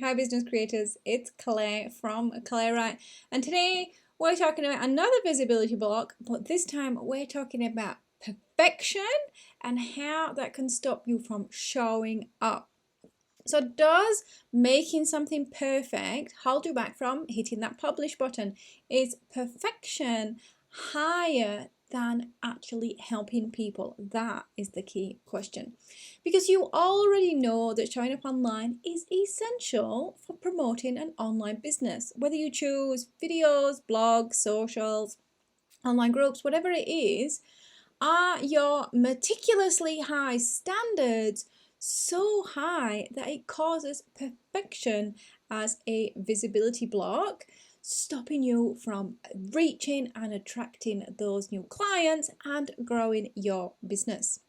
Hi business creators, it's Claire from Claire, and today we're talking about another visibility block, but this time we're talking about perfection and how that can stop you from showing up. So does making something perfect hold you back from hitting that publish button? Is perfection higher than actually helping people? That is the key question. Because you already know that showing up online is essential for promoting an online business. Whether you choose videos, blogs, socials, online groups, whatever it is, are your meticulously high standards so high that it causes perfection as a visibility block, stopping you from reaching and attracting those new clients and growing your business?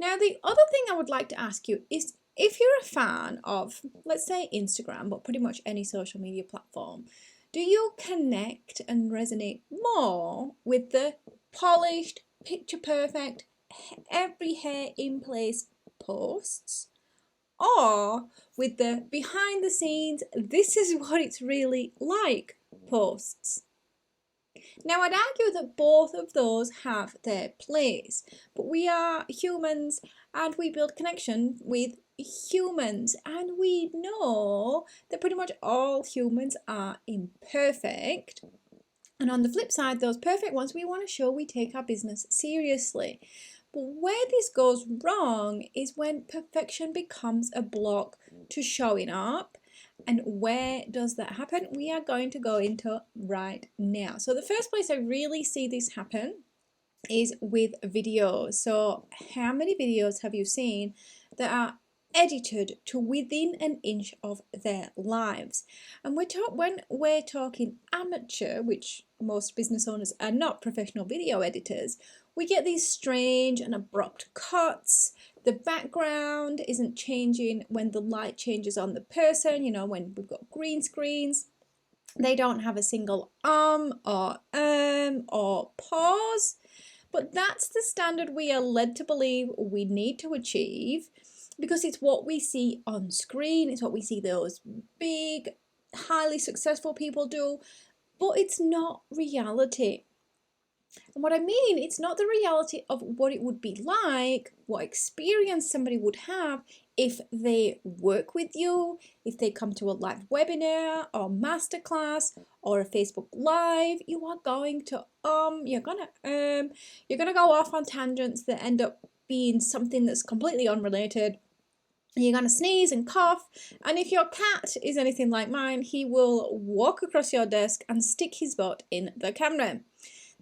Now, the other thing I would like to ask you is, if you're a fan of, let's say, Instagram, but pretty much any social media platform, do you connect and resonate more with the polished, picture perfect, every hair in place posts, or with the behind the scenes, this is what it's really like posts? Now, I'd argue that both of those have their place, but we are humans and we build connection with humans, and we know that pretty much all humans are imperfect. And on the flip side, those perfect ones, we want to show we take our business seriously. But where this goes wrong is when perfection becomes a block to showing up. And where does that happen? We are going to go into right now. So the first place I really see this happen is with videos. So how many videos have you seen that are edited to within an inch of their lives? And when we're talking amateur, which most business owners are not professional video editors, we get these strange and abrupt cuts. The background isn't changing when the light changes on the person, when we've got green screens. They don't have a single or pause. But that's the standard we are led to believe we need to achieve, because it's what we see on screen, it's what we see those big, highly successful people do, but it's not reality. And what I mean, it's not the reality of what it would be like, what experience somebody would have if they work with you, if they come to a live webinar or masterclass or a Facebook Live. You are going to you're gonna go off on tangents that end up being something that's completely unrelated. You're going to sneeze and cough, and if your cat is anything like mine, he will walk across your desk and stick his butt in the camera.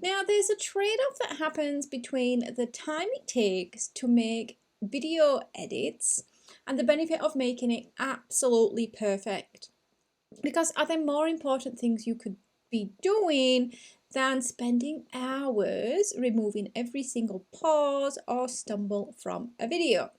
Now, there's a trade-off that happens between the time it takes to make video edits and the benefit of making it absolutely perfect. Because are there more important things you could be doing than spending hours removing every single pause or stumble from a video?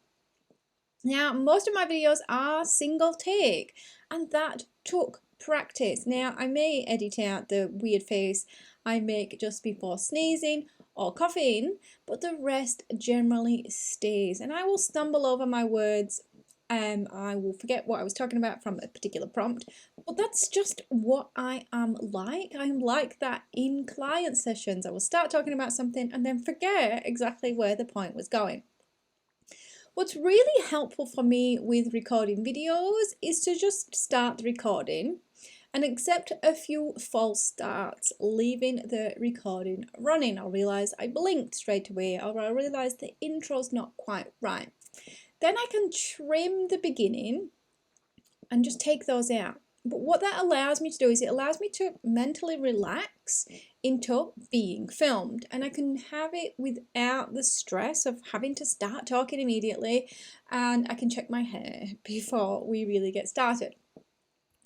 Now, most of my videos are single take, and that took practice. Now, I may edit out the weird face I make just before sneezing or coughing, but the rest generally stays, and I will stumble over my words. I will forget what I was talking about from a particular prompt, but that's just what I am like. I'm like that in client sessions. I will start talking about something and then forget exactly where the point was going. What's really helpful for me with recording videos is to just start the recording and accept a few false starts, leaving the recording running. I'll realize I blinked straight away, or I'll realize the intro's not quite right. Then I can trim the beginning and just take those out. But what that allows me to do is it allows me to mentally relax into being filmed, and I can have it without the stress of having to start talking immediately, and I can check my hair before we really get started.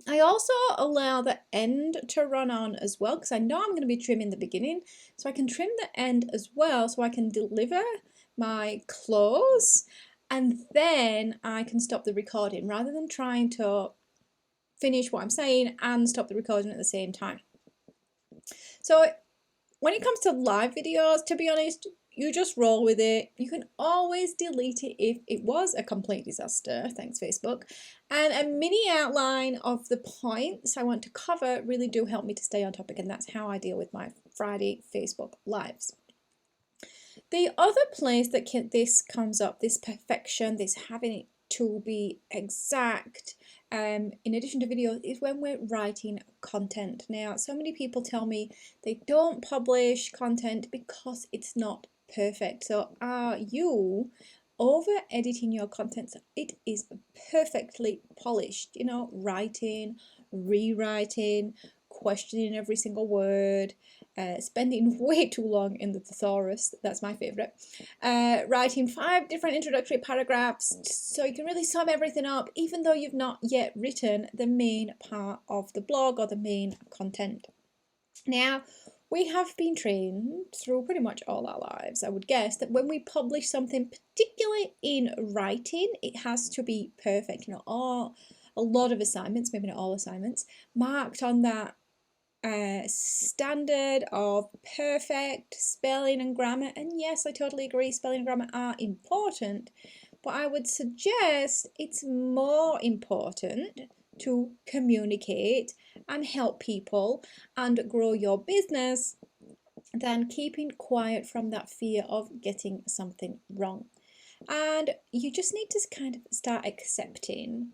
I also allow the end to run on as well, because I know I'm going to be trimming the beginning, so I can trim the end as well, so I can deliver my close, and then I can stop the recording rather than trying to finish what I'm saying and stop the recording at the same time. So when it comes to live videos, to be honest, you just roll with it. You can always delete it if it was a complete disaster. Thanks, Facebook. And a mini outline of the points I want to cover really do help me to stay on topic, and that's how I deal with my Friday Facebook Lives. The other place that this comes up, this perfection, this having it to be exact, in addition to videos, is when we're writing content. Now, so many people tell me they don't publish content because it's not perfect. So are you over editing your content so it is perfectly polished? You know, writing, rewriting, questioning every single word, spending way too long in the thesaurus, that's my favourite, writing 5 different introductory paragraphs so you can really sum everything up, even though you've not yet written the main part of the blog or the main content. Now, we have been trained through pretty much all our lives, I would guess, that when we publish something, particularly in writing, it has to be perfect. You know, a lot of assignments, maybe not all assignments, marked on that standard of perfect spelling and grammar. And yes, I totally agree, spelling and grammar are important, but I would suggest it's more important to communicate and help people and grow your business than keeping quiet from that fear of getting something wrong. And you just need to kind of start accepting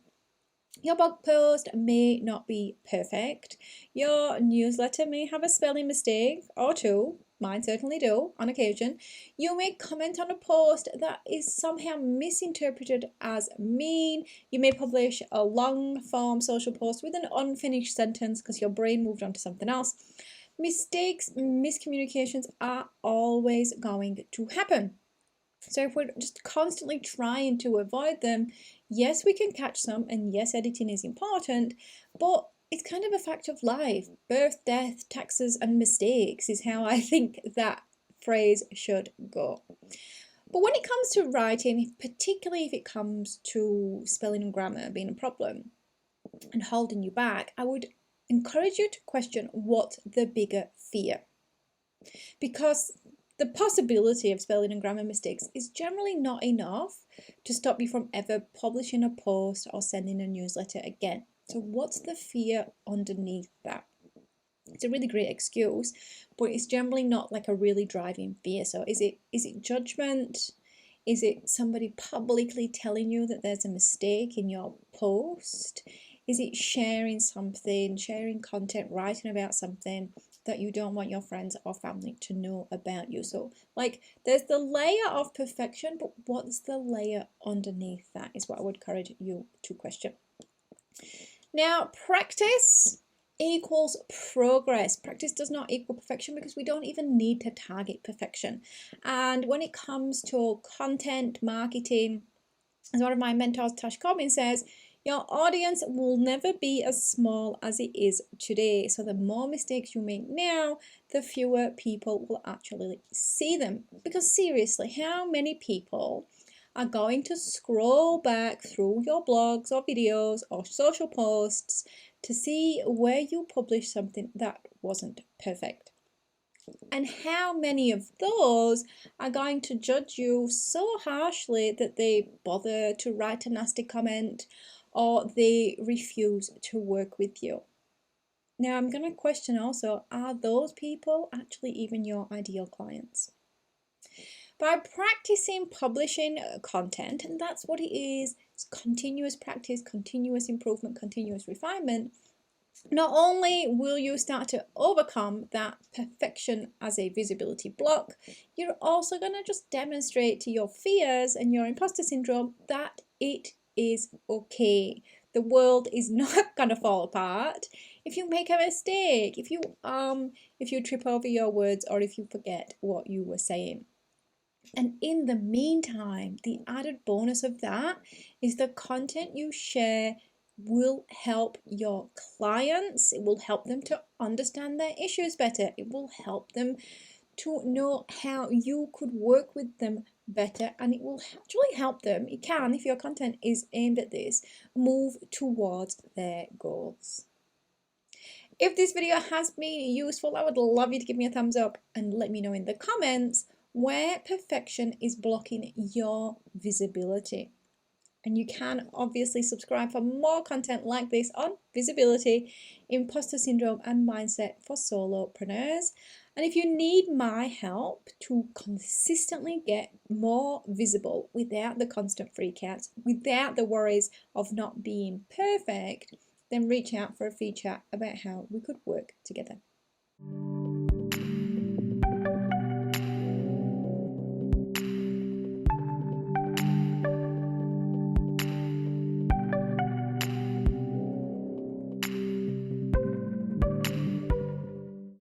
your blog post may not be perfect. Your newsletter may have a spelling mistake or two. Mine certainly do on occasion. You may comment on a post that is somehow misinterpreted as mean. You may publish a long form social post with an unfinished sentence because your brain moved on to something else. Mistakes, miscommunications are always going to happen. So if we're just constantly trying to avoid them, yes, we can catch some, and yes, editing is important, but it's kind of a fact of life. Birth, death, taxes, and mistakes is how I think that phrase should go. But when it comes to writing, particularly if it comes to spelling and grammar being a problem and holding you back, I would encourage you to question what's the bigger fear. Because the possibility of spelling and grammar mistakes is generally not enough to stop you from ever publishing a post or sending a newsletter again. So what's the fear underneath that? It's a really great excuse, but it's generally not like a really driving fear. So is it judgment? Is it somebody publicly telling you that there's a mistake in your post? Is it sharing something, sharing content, writing about something that you don't want your friends or family to know about you? So like there's the layer of perfection, but what's the layer underneath that is what I would encourage you to question. Now, practice equals progress. Practice does not equal perfection because we don't even need to target perfection. And when it comes to content marketing, as one of my mentors, Tash Corbin, says, your audience will never be as small as it is today. So the more mistakes you make now, the fewer people will actually see them. Because seriously, how many people are going to scroll back through your blogs or videos or social posts to see where you published something that wasn't perfect? And how many of those are going to judge you so harshly that they bother to write a nasty comment or they refuse to work with you? Now, I'm going to question also, are those people actually even your ideal clients? By practicing publishing content, and that's what it is, it's continuous practice, continuous improvement, continuous refinement. Not only will you start to overcome that perfection as a visibility block, you're also going to just demonstrate to your fears and your imposter syndrome that it is okay. The world is not going to fall apart if you make a mistake, if you trip over your words, or if you forget what you were saying. And in the meantime, the added bonus of that is the content you share will help your clients. It will help them to understand their issues better. It will help them to know how you could work with them better, and it will actually help them, it can, if your content is aimed at this, move towards their goals. If this video has been useful, I would love you to give me a thumbs up and let me know in the comments where perfection is blocking your visibility. And you can obviously subscribe for more content like this on visibility, imposter syndrome, and mindset for solopreneurs. And if you need my help to consistently get more visible without the constant freakouts, without the worries of not being perfect, then reach out for a free chat about how we could work together.